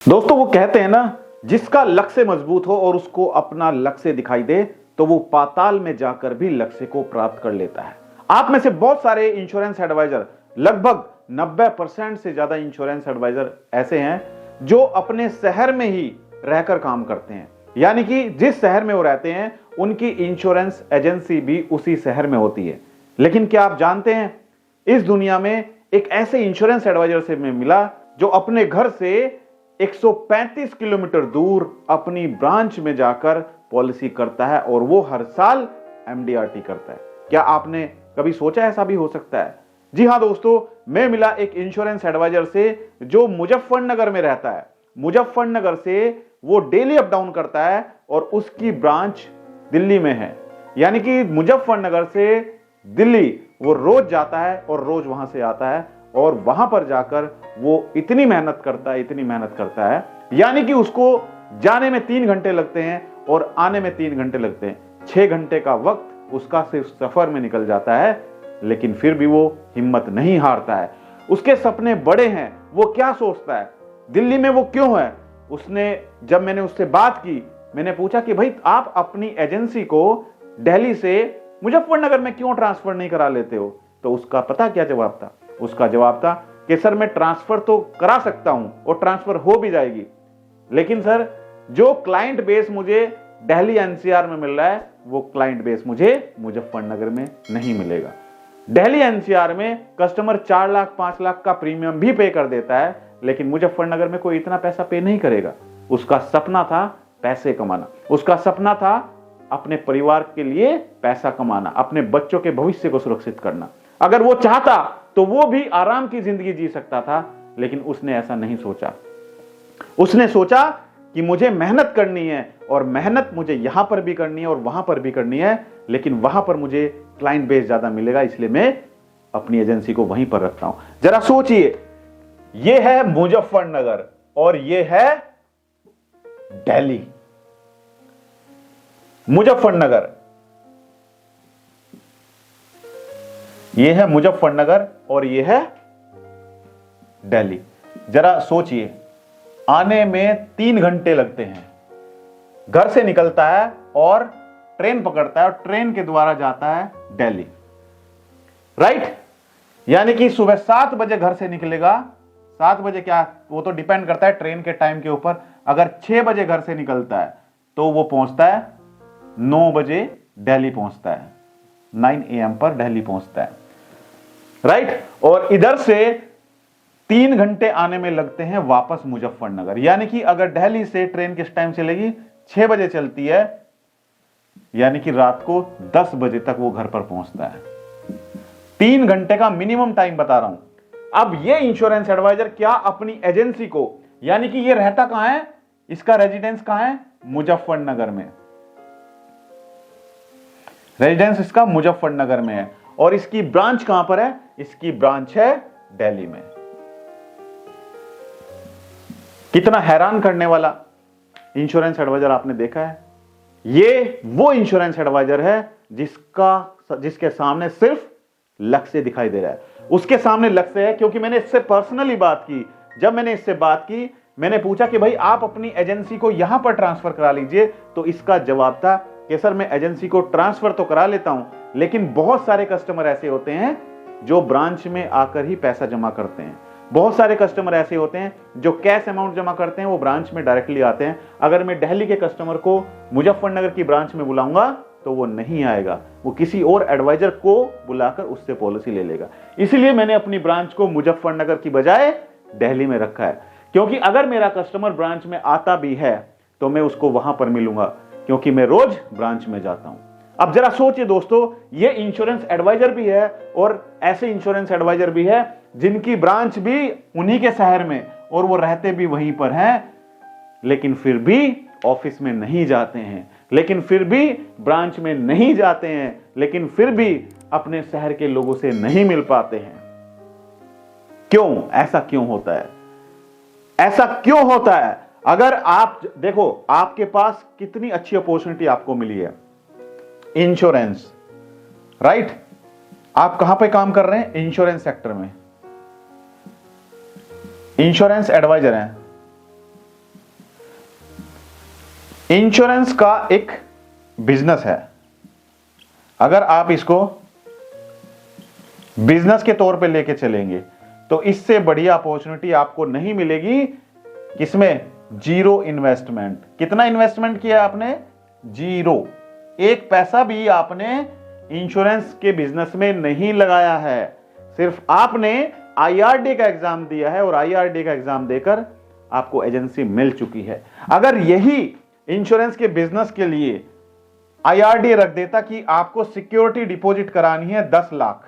दोस्तों वो कहते हैं ना, जिसका लक्ष्य मजबूत हो और उसको अपना लक्ष्य दिखाई दे तो वो पाताल में जाकर भी लक्ष्य को प्राप्त कर लेता है। आप में से बहुत सारे इंश्योरेंस एडवाइजर, लगभग 90% से ज्यादा इंश्योरेंस एडवाइजर ऐसे हैं जो अपने शहर में ही रहकर काम करते हैं, यानी कि जिस शहर में वो रहते हैं उनकी इंश्योरेंस एजेंसी भी उसी शहर में होती है। लेकिन क्या आप जानते हैं, इस दुनिया में एक ऐसे इंश्योरेंस एडवाइजर से मैं मिला जो अपने घर से 135 किलोमीटर दूर अपनी ब्रांच में जाकर पॉलिसी करता है और वो हर साल एमडीआरटी करता है। क्या आपने कभी सोचा ऐसा भी हो सकता है? जी हां दोस्तों, मैं मिला एक इंश्योरेंस एडवाइजर से जो मुजफ्फरनगर में रहता है। मुजफ्फरनगर से वो डेली अप डाउन करता है और उसकी ब्रांच दिल्ली में है, यानी कि मुजफ्फरनगर से दिल्ली वो रोज जाता है और रोज वहां से आता है और वहां पर जाकर वो इतनी मेहनत करता है, यानी कि उसको जाने में 3 घंटे लगते हैं और आने में 3 घंटे लगते हैं। 6 घंटे का वक्त उसका सिर्फ सफर में निकल जाता है, लेकिन फिर भी वो हिम्मत नहीं हारता है। उसके सपने बड़े हैं। वो क्या सोचता है, दिल्ली में वो क्यों है? जब मैंने उससे बात की, मैंने पूछा कि भाई आप अपनी एजेंसी को दिल्ली से मुजफ्फरनगर में क्यों ट्रांसफर नहीं करा लेते हो? तो उसका पता क्या जवाब था? उसका जवाब था कि सर मैं ट्रांसफर तो करा सकता हूं और ट्रांसफर हो भी जाएगी, लेकिन सर जो क्लाइंट बेस मुझे दिल्ली एनसीआर में मिल रहा है वो क्लाइंट बेस मुझे मुजफ्फरनगर में नहीं मिलेगा। दिल्ली एनसीआर में कस्टमर 4 लाख 5 लाख का प्रीमियम भी पे कर देता है, लेकिन मुजफ्फरनगर में कोई इतना पैसा पे नहीं करेगा। उसका सपना था पैसे कमाना, उसका सपना था अपने परिवार के लिए पैसा कमाना, अपने बच्चों के भविष्य को सुरक्षित करना। अगर वो चाहता तो वो भी आराम की जिंदगी जी सकता था, लेकिन उसने ऐसा नहीं सोचा। उसने सोचा कि मुझे मेहनत करनी है और मेहनत मुझे यहां पर भी करनी है और वहां पर भी करनी है, लेकिन वहां पर मुझे क्लाइंट बेस ज्यादा मिलेगा, इसलिए मैं अपनी एजेंसी को वहीं पर रखता हूं। जरा सोचिए, ये है मुजफ्फरनगर और ये है दिल्ली। मुजफ्फरनगर, ये है मुजफ्फरनगर और ये है दिल्ली। जरा सोचिए, आने में 3 घंटे लगते हैं, घर से निकलता है और ट्रेन पकड़ता है और ट्रेन के द्वारा जाता है दिल्ली, राइट? यानी कि सुबह 7 बजे घर से निकलेगा। 7 बजे क्या, वो तो डिपेंड करता है ट्रेन के टाइम के ऊपर। अगर 6 बजे घर से निकलता है तो वो पहुंचता है 9 बजे दिल्ली पहुंचता है, 9 AM पर दिल्ली पहुंचता है, राइट? और इधर से 3 घंटे आने में लगते हैं वापस मुजफ्फरनगर। यानी कि अगर दिल्ली से ट्रेन किस टाइम चलेगी, 6 बजे चलती है, यानी कि रात को 10 बजे तक वो घर पर पहुंचता है। 3 घंटे का मिनिमम टाइम बता रहा हूं। अब ये इंश्योरेंस एडवाइजर क्या अपनी एजेंसी को, यानी कि ये रहता कहां है, इसका रेजिडेंस कहां है? मुजफ्फरनगर में। रेजिडेंस इसका मुजफ्फरनगर में है और इसकी ब्रांच कहां पर है? इसकी ब्रांच है दिल्ली में। कितना हैरान करने वाला इंश्योरेंस एडवाइजर आपने देखा है? ये वो इंश्योरेंस एडवाइजर है जिसके सामने सिर्फ लक्ष्य दिखाई दे रहा है। उसके सामने लक्ष्य है, क्योंकि मैंने इससे पर्सनली बात की। जब मैंने इससे बात की, मैंने पूछा कि भाई आप अपनी एजेंसी को यहां पर ट्रांसफर करा लीजिए, तो इसका जवाब था कि सर मैं एजेंसी को ट्रांसफर तो करा लेता हूं, लेकिन बहुत सारे कस्टमर ऐसे होते हैं जो ब्रांच में आकर ही पैसा जमा करते हैं। बहुत सारे कस्टमर ऐसे होते हैं जो कैश अमाउंट जमा करते हैं, वो ब्रांच में डायरेक्टली आते हैं। अगर मैं दिल्ली के कस्टमर को मुजफ्फरनगर की ब्रांच में बुलाऊंगा तो वो नहीं आएगा, वो किसी और एडवाइजर को बुलाकर उससे पॉलिसी ले लेगा। इसलिए मैंने अपनी ब्रांच को मुजफ्फरनगर की बजाय दिल्ली में रखा है, क्योंकि अगर मेरा कस्टमर ब्रांच में आता भी है तो मैं उसको वहां पर मिलूंगा, क्योंकि मैं रोज ब्रांच में जाता हूं। अब जरा सोचिए दोस्तों, ये इंश्योरेंस एडवाइजर भी है और ऐसे इंश्योरेंस एडवाइजर भी है जिनकी ब्रांच भी उन्हीं के शहर में और वो रहते भी वहीं पर हैं, लेकिन फिर भी ऑफिस में नहीं जाते हैं, लेकिन फिर भी ब्रांच में नहीं जाते हैं, लेकिन फिर भी अपने शहर के लोगों से नहीं मिल पाते हैं। क्यों? ऐसा क्यों होता है? ऐसा क्यों होता है? अगर आप देखो, आपके पास कितनी अच्छी अपॉर्चुनिटी आपको मिली है, इंश्योरेंस, राइट? आप कहां पे काम कर रहे हैं? इंश्योरेंस सेक्टर में, इंश्योरेंस एडवाइजर हैं, इंश्योरेंस का एक बिजनेस है। अगर आप इसको बिजनेस के तौर पे लेके चलेंगे तो इससे बढ़िया अपॉर्चुनिटी आपको नहीं मिलेगी। किसमें? Zero investment. कितना इन्वेस्टमेंट किया आपने? जीरो। एक पैसा भी आपने इंश्योरेंस के बिजनेस में नहीं लगाया है। सिर्फ आपने आईआरडी का एग्जाम दिया है और आईआरडी का एग्जाम देकर आपको एजेंसी मिल चुकी है। अगर यही इंश्योरेंस के बिजनेस के लिए आईआरडी रख देता कि आपको सिक्योरिटी डिपॉजिट करानी है 10 लाख,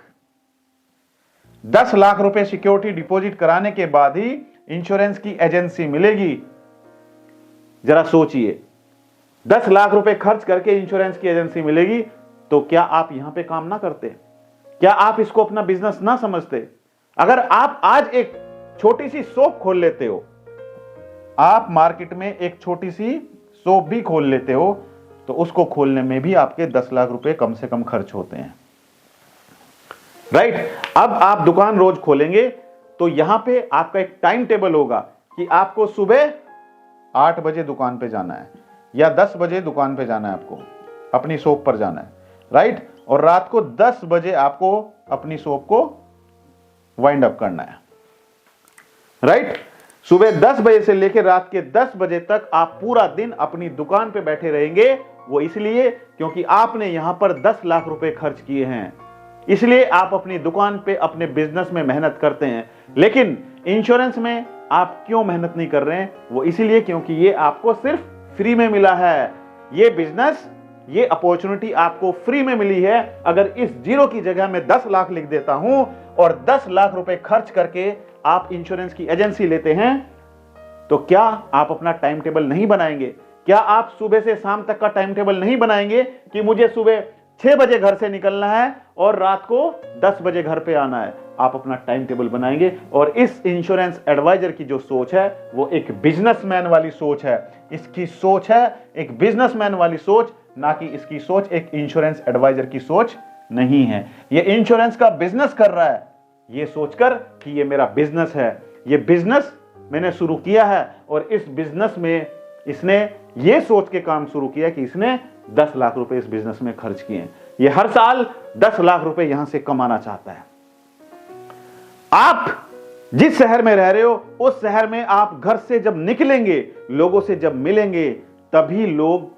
10 लाख रुपए सिक्योरिटी डिपॉजिट कराने के बाद ही इंश्योरेंस की एजेंसी मिलेगी। जरा सोचिए, 10 लाख रुपए खर्च करके इंश्योरेंस की एजेंसी मिलेगी, तो क्या आप यहां पे काम ना करते? क्या आप इसको अपना बिजनेस ना समझते? अगर आप आज एक छोटी सी शॉप खोल लेते हो, आप मार्केट में एक छोटी सी शॉप भी खोल लेते हो, तो उसको खोलने में भी आपके 10 लाख रुपए कम से कम खर्च होते हैं, राइट? अब आप दुकान रोज खोलेंगे तो यहां पे आपका एक टाइम टेबल होगा कि आपको सुबह 8 बजे दुकान पे जाना है या 10 बजे दुकान पे जाना है, आपको अपनी शॉप पर जाना है, राइट? और रात को 10 बजे आपको अपनी शॉप को वाइंड अप करना है, राइट? सुबह 10 बजे से लेकर रात के 10 बजे तक आप पूरा दिन अपनी दुकान पे बैठे रहेंगे। वो इसलिए क्योंकि आपने यहां पर 10 लाख रुपए खर्च किए हैं, इसलिए आप अपनी दुकान पे अपने बिजनेस में मेहनत करते हैं। लेकिन इंश्योरेंस में आप क्यों मेहनत नहीं कर रहे हैं? वो इसलिए क्योंकि ये आपको सिर्फ फ्री में मिला है। ये बिजनेस, ये अपॉर्चुनिटी आपको फ्री में मिली है। अगर इस जीरो की जगह में 10 लाख लिख देता हूं और 10 लाख रुपए खर्च करके आप इंश्योरेंस की एजेंसी लेते हैं, तो क्या आप अपना टाइम टेबल नहीं बनाएंगे? क्या आप सुबह से शाम तक का टाइम टेबल नहीं बनाएंगे कि मुझे सुबह 6 बजे घर से निकलना है और रात को 10 बजे घर पे आना है? आप अपना टाइम टेबल बनाएंगे। और इस इंश्योरेंस एडवाइजर की जो सोच है वो एक बिजनेसमैन वाली सोच है। इसकी सोच है एक बिजनेसमैन वाली सोच, ना कि इसकी सोच एक इंश्योरेंस एडवाइजर की सोच नहीं है। ये इंश्योरेंस का बिजनेस कर रहा है ये सोचकर कि ये मेरा बिजनेस है, ये बिजनेस मैंने शुरू किया है और इस बिजनेस में इसने ये सोच के काम शुरू किया कि इसने 10 लाख रुपए इस बिजनेस में खर्च किए। ये हर साल 10 लाख रुपए यहां से कमाना चाहता है। आप जिस शहर में रह रहे हो उस शहर में आप घर से जब निकलेंगे, लोगों से जब मिलेंगे, तभी लोग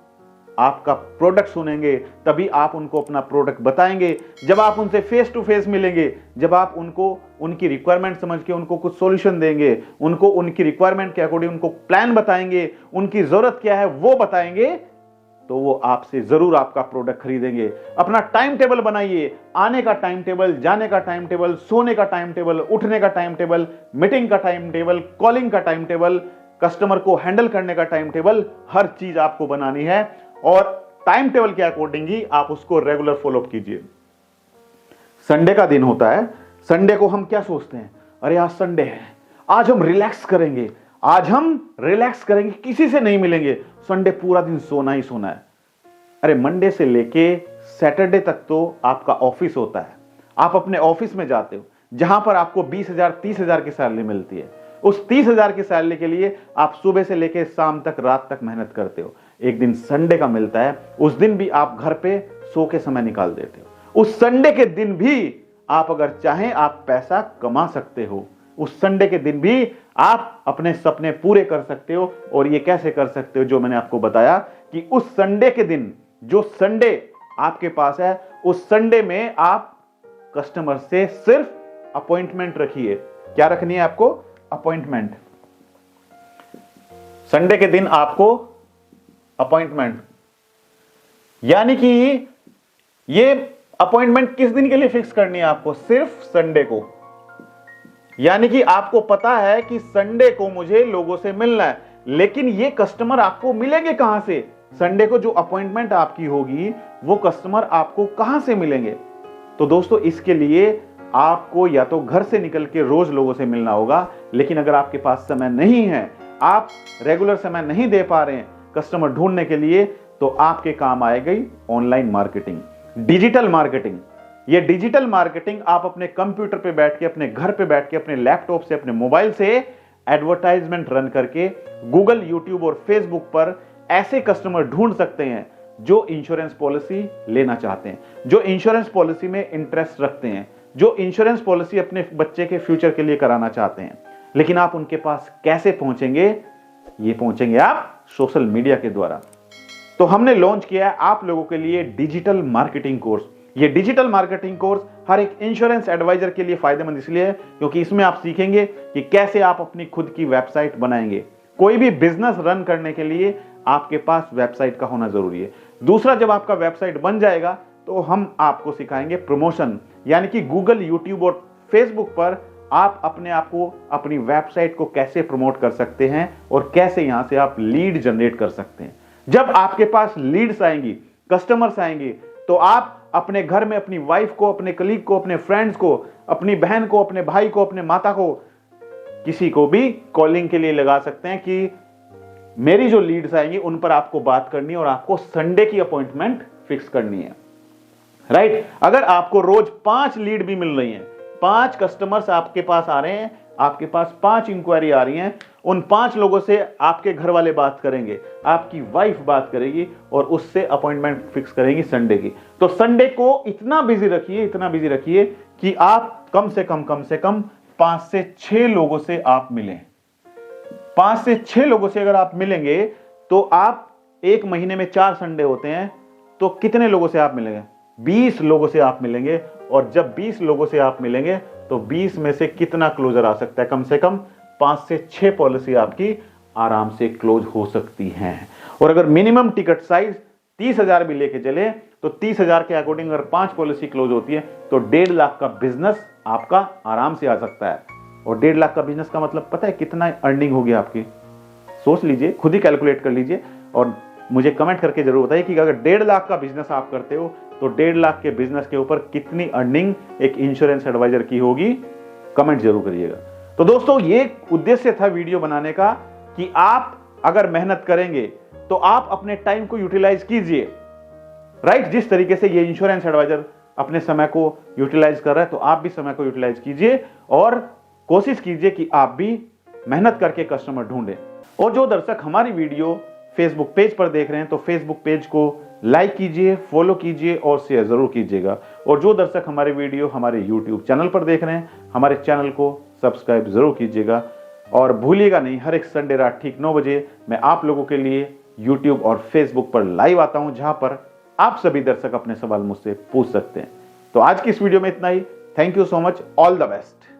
आपका प्रोडक्ट सुनेंगे, तभी आप उनको अपना प्रोडक्ट बताएंगे। जब आप उनसे फेस टू फेस मिलेंगे, जब आप उनको उनकी रिक्वायरमेंट समझ के उनको कुछ सॉल्यूशन देंगे, उनको उनकी रिक्वायरमेंट के अकॉर्डिंग उनको प्लान बताएंगे, उनकी जरूरत क्या है वो बताएंगे, तो वो आपसे जरूर आपका प्रोडक्ट खरीदेंगे। अपना टाइम टेबल बनाइए, आने का टाइम टेबल, जाने का टाइम टेबल, सोने का टाइम टेबल, उठने का टाइम टेबल, मीटिंग का टाइम टेबल, कॉलिंग का टाइम टेबल, कस्टमर को हैंडल करने का टाइम टेबल, हर चीज आपको बनानी है और टाइम टेबल के अकॉर्डिंग ही आप उसको रेगुलर फॉलोअप कीजिए। संडे का दिन होता है, संडे को हम क्या सोचते हैं? अरे आज संडे है, आज हम रिलैक्स करेंगे, आज हम रिलैक्स करेंगे, किसी से नहीं मिलेंगे, संडे पूरा दिन सोना ही सोना है। अरे मंडे से लेके सैटरडे तक तो आपका ऑफिस होता है, आप अपने ऑफिस में जाते हो जहां पर आपको 20,000 30,000 की सैलरी मिलती है। उस 30,000 की सैलरी के लिए आप सुबह से लेके शाम तक, रात तक मेहनत करते हो। एक दिन संडे का मिलता है, उस दिन भी आप घर पे सो के समय निकाल देते हो। उस संडे के दिन भी आप अगर चाहें आप पैसा कमा सकते हो। उस संडे के दिन भी आप अपने सपने पूरे कर सकते हो। और ये कैसे कर सकते हो? जो मैंने आपको बताया कि उस संडे के दिन, जो संडे आपके पास है, उस संडे में आप कस्टमर से सिर्फ अपॉइंटमेंट रखिए। क्या रखनी है आपको? अपॉइंटमेंट। संडे के दिन आपको अपॉइंटमेंट, यानी कि ये अपॉइंटमेंट किस दिन के लिए फिक्स करनी है आपको? सिर्फ संडे को। यानी कि आपको पता है कि संडे को मुझे लोगों से मिलना है, लेकिन ये कस्टमर आपको मिलेंगे कहां से? संडे को जो अपॉइंटमेंट आपकी होगी वो कस्टमर आपको कहां से मिलेंगे? तो दोस्तों इसके लिए आपको या तो घर से निकल के रोज लोगों से मिलना होगा, लेकिन अगर आपके पास समय नहीं है, आप रेगुलर समय नहीं दे पा रहे हैं कस्टमर ढूंढने के लिए, तो आपके काम आएगी ऑनलाइन मार्केटिंग, डिजिटल मार्केटिंग। ये डिजिटल मार्केटिंग आप अपने कंप्यूटर पे बैठ के, अपने घर पे बैठ के, अपने लैपटॉप से, अपने मोबाइल से एडवर्टाइजमेंट रन करके गूगल, यूट्यूब और फेसबुक पर ऐसे कस्टमर ढूंढ सकते हैं जो इंश्योरेंस पॉलिसी लेना चाहते हैं, जो इंश्योरेंस पॉलिसी में इंटरेस्ट रखते हैं, जो इंश्योरेंस पॉलिसी अपने बच्चे के फ्यूचर के लिए कराना चाहते हैं। लेकिन आप उनके पास कैसे पहुंचेंगे? ये पहुंचेंगे आप सोशल मीडिया के द्वारा। तो हमने लॉन्च किया है आप लोगों के लिए डिजिटल मार्केटिंग कोर्स। ये डिजिटल मार्केटिंग कोर्स हर एक इंश्योरेंस एडवाइजर के लिए फायदेमंद इसलिए है क्योंकि इसमें आप सीखेंगे कि कैसे आप अपनी खुद की वेबसाइट बनाएंगे। कोई भी बिजनेस रन करने के लिए आपके पास वेबसाइट का होना जरूरी है। दूसरा, जब आपका वेबसाइट बन जाएगा तो हम आपको सिखाएंगे प्रमोशन, यानी कि गूगल, यूट्यूब और फेसबुक पर आप अपने आप को, अपनी वेबसाइट को कैसे प्रमोट कर सकते हैं और कैसे यहां से आप लीड जनरेट कर सकते हैं। जब आपके पास लीड्स आएंगी, कस्टमर्स आएंगे, तो आप अपने घर में अपनी वाइफ को, अपने कलीग को, अपने फ्रेंड्स को, अपनी बहन को, अपने भाई को, अपने माता को, किसी को भी कॉलिंग के लिए लगा सकते हैं कि मेरी जो लीड्स आएंगी उन पर आपको बात करनी है और आपको संडे की अपॉइंटमेंट फिक्स करनी है। राइट? अगर आपको रोज 5 लीड भी मिल रही हैं, 5 कस्टमर्स आपके पास आ रहे हैं, आपके पास 5 इंक्वायरी आ रही हैं, उन 5 लोगों से आपके घर वाले बात करेंगे, आपकी वाइफ बात करेगी और उससे अपॉइंटमेंट फिक्स करेंगी संडे की। तो संडे को इतना बिजी रखिए कि आप कम से कम 5 से 6 लोगों से आप मिलें। 5 से 6 लोगों से अगर आप मिलेंगे तो आप एक महीने में 4 संडे होते हैं, तो कितने लोगों से आप मिलेंगे? 20 लोगों से आप मिलेंगे। और जब 20 लोगों से आप मिलेंगे तो 20 में से कितना क्लोजर आ सकता है? कम से कम 5 से 6 पॉलिसी आपकी आराम से क्लोज हो सकती हैं। और अगर मिनिमम टिकट साइज 30,000 भी लेके चले तो 30,000 के अकॉर्डिंग अगर 5 पॉलिसी क्लोज होती है तो 1.5 लाख का बिजनेस आपका आराम से आ सकता है। और 1.5 लाख का बिजनेस का मतलब पता है कितना अर्निंग होगी आपकी? सोच लीजिए, खुद ही कैलकुलेट कर लीजिए और मुझे कमेंट करके जरूर बताइए कि अगर 1.5 लाख का बिजनेस आप करते हो तो 1.5 लाख के बिजनेस के ऊपर कितनी अर्निंग एक इंश्योरेंस एडवाइजर की होगी। कमेंट जरूर करिएगा। तो दोस्तों, ये उद्देश्य था वीडियो बनाने का कि आप अगर मेहनत करेंगे तो आप अपने टाइम को यूटिलाइज कीजिए। राइट? जिस तरीके से ये इंश्योरेंस एडवाइजर अपने समय को यूटिलाइज कर रहा है, तो आप भी समय को यूटिलाइज कीजिए और कोशिश कीजिए कि आप भी मेहनत करके कस्टमर ढूंढें। और जो दर्शक हमारी वीडियो फेसबुक पेज पर देख रहे हैं तो फेसबुक पेज को लाइक कीजिए, फॉलो कीजिए और शेयर जरूर कीजिएगा। और जो दर्शक हमारे वीडियो हमारे यूट्यूब चैनल पर देख रहे हैं, हमारे चैनल को सब्सक्राइब जरूर कीजिएगा। और भूलिएगा नहीं, हर एक संडे रात ठीक 9 बजे मैं आप लोगों के लिए यूट्यूब और फेसबुक पर लाइव आता हूं, जहां पर आप सभी दर्शक अपने सवाल मुझसे पूछ सकते हैं। तो आज की इस वीडियो में इतना ही। Thank you so much. All the best.